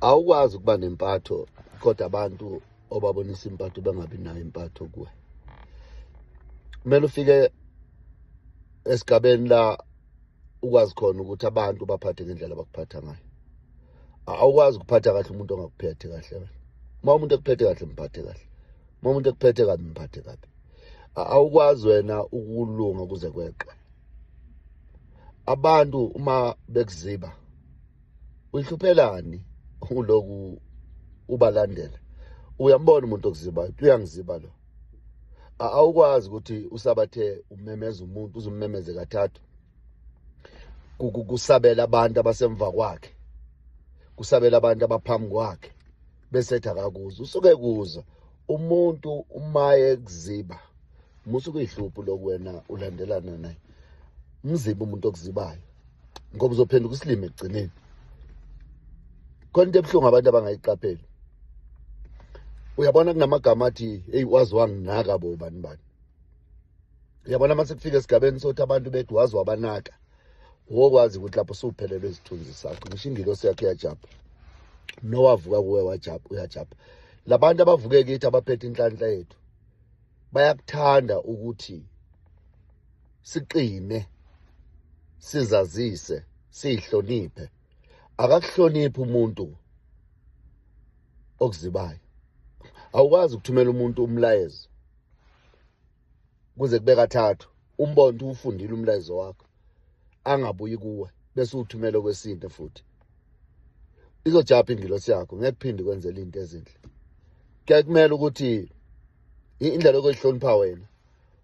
awukwazi ukuba nempatho kodwa abantu obabonisa impatho bengabi nayo impatho kuwe. Kumele ufike esigabeni la ukwazi khona ukuthi abantu baphathe ngendlela bakuphatha ngayo. Awukwazi ukuphatha kahle umuntu ongakuphethe kahle. Uma umuntu ekuphethe kahle mphathe kahle, uma umuntu ekuphethe kabi mphathe kabi. Awukwazi wena ukulunga kuze kweqe. Abantu uma bekuziba uyihluphelani uloku ubalandela. Uyambona umuntu okuzibayo, uyangiziba lo. Awukwazi ukuthi usabathe umemeza umuntu uzumemeze kathathu. Kusabela abantu abasemva kwakhe, kusabela abantu abaphambi kwakhe bese akakuza. Usuke kuza umuntu umaye kuziba musuke ihlupho lokwena ulandelana naye. Mziba umuntu okuzibayo ngoba uzophenduka isilime egcineni. Khona into ebuhlungu abantu abangayiqapheli. Uyabona kunamagama athi hey wazi wanginaka bo bani. Uyabona mase kufika esigabeni sokuthi abantu bethu wazi wabanaka. Wokwazi ukuthi lapho usuphelele izithunzi sakho. Ngisho ingilosi yakhe yajapha. Nowavuka kuwe wajapha uyajapha. Labantu abavuke kithi abaphethe inhlanhla yethu bayakuthanda ukuthi siqine, sizazise, sihloniphe. Akakuhloniphi umuntu okuzibayo. Awukwazi ukuthumela umuntu umlayezo kuze kube kathathu umbone ufundile umlayezo wakho angabuyi kuwe bese uthumela kwesinte futhi. Izojapha ingilosi yakho ngeke kuphinde kwenzele into ezinhle. Kumele ukuthi indlela yokuhlonipha wena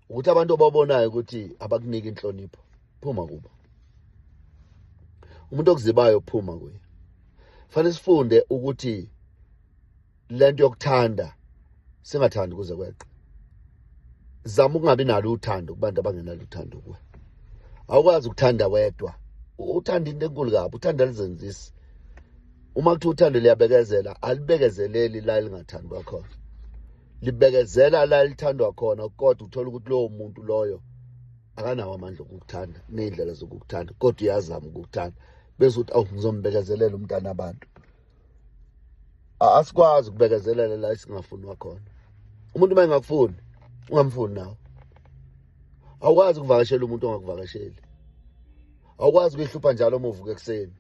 ukuthi abantu ababonayo ukuthi abakunika inhlonipho phuma kubo. Umuntu okuzibayo phuma kuye. Fanele sifunde ukuthi lento yokuthanda singathandi kuze kweqe. Zama ukungabi nalo uthando kubantu abangenalo uthando kuwe. Awukwazi ukuthanda wedwa. Uthanda into enkulu kabi, uthanda lizenzisi. Uma kuthi uthando liyabekezela, alibekezeleli la lingathandwa khona. Libekezela la lithandwa khona kodwa uthola ukuthi lowo muntu loyo akanawo amandla okukuthanda nezindlela zokukuthanda kodwa uyazama ukukuthanda bese uthi ngizombekezelela umntana abantu. Asikwazi ukubekezelela la isingafunwa khona. Umuntu uma engakufuni ungamfuni nawe. Awukwazi ukuvakashela umuntu ongakuvakasheli. Awukwazi ukuhlupha njalo uma uvuka ekseni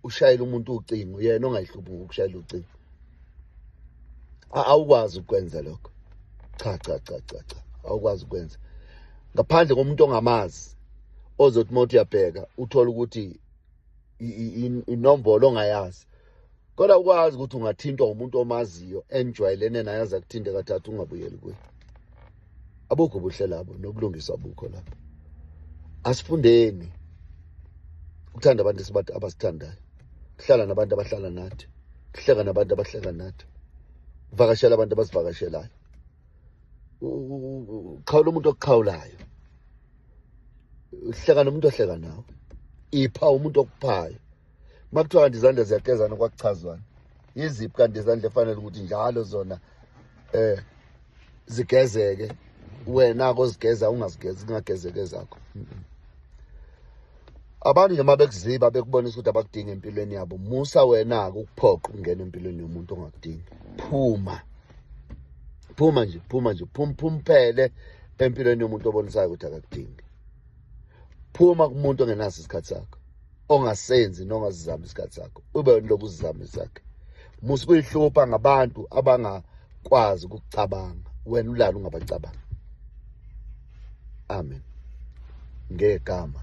ushayela umuntu ucingo yena ongayihluphi ukushayela ucingo. Awukwazi ukwenza lokho. Cha. Awukwazi ukwenza. Ngaphandle komuntu ongamazi ozothi mawuthi uyabheka uthola ukuthi inombolo ongayazi. Kodwa ukwazi ukuthi ungathintwa umuntu omaziyo enjwayelene naye azakuthinte kathathu ungabuyeli kuye. Abukho ubuhle labo nobulungiswa bukho lapho. Asifundeni ukuthanda abantu abasithandayo. Kuhlala nabantu abahlala nathi. Kuhleka nabantu abahleka nathi. Vakashela abantu abasivakashelayo. Ukhawula umuntu okukhawulayo. Uhleka nomuntu ohleka nawe. Ipha umuntu okuphayo. Makuthiwa izandla ziyagezana kwakuchazwana. Yiziphi kanti izandla efanele ukuthi njalo zona zigezeke. Wena kozigeza ungazigezi ungagezeke zakho. Abantu nje mabekuziba bekubonisa ukuthi abakudinga empilweni yabo. Musa wena ukuphoqa ukungena empilweni yomuntu ongakudingi. Phuma nje phumphele empilweni yomuntu obonisayo ukuthi akakudingi. Phuma kumuntu ongenaso isikhathi sakho. Ongasenzi nongazizama isikhathi sakho. Ube lokhu uzizama isakhe. Musa kuyihlupha ngabantu abangakwazi ukucabanga. Wena ulala ungabacabanga. Amen. Ngegama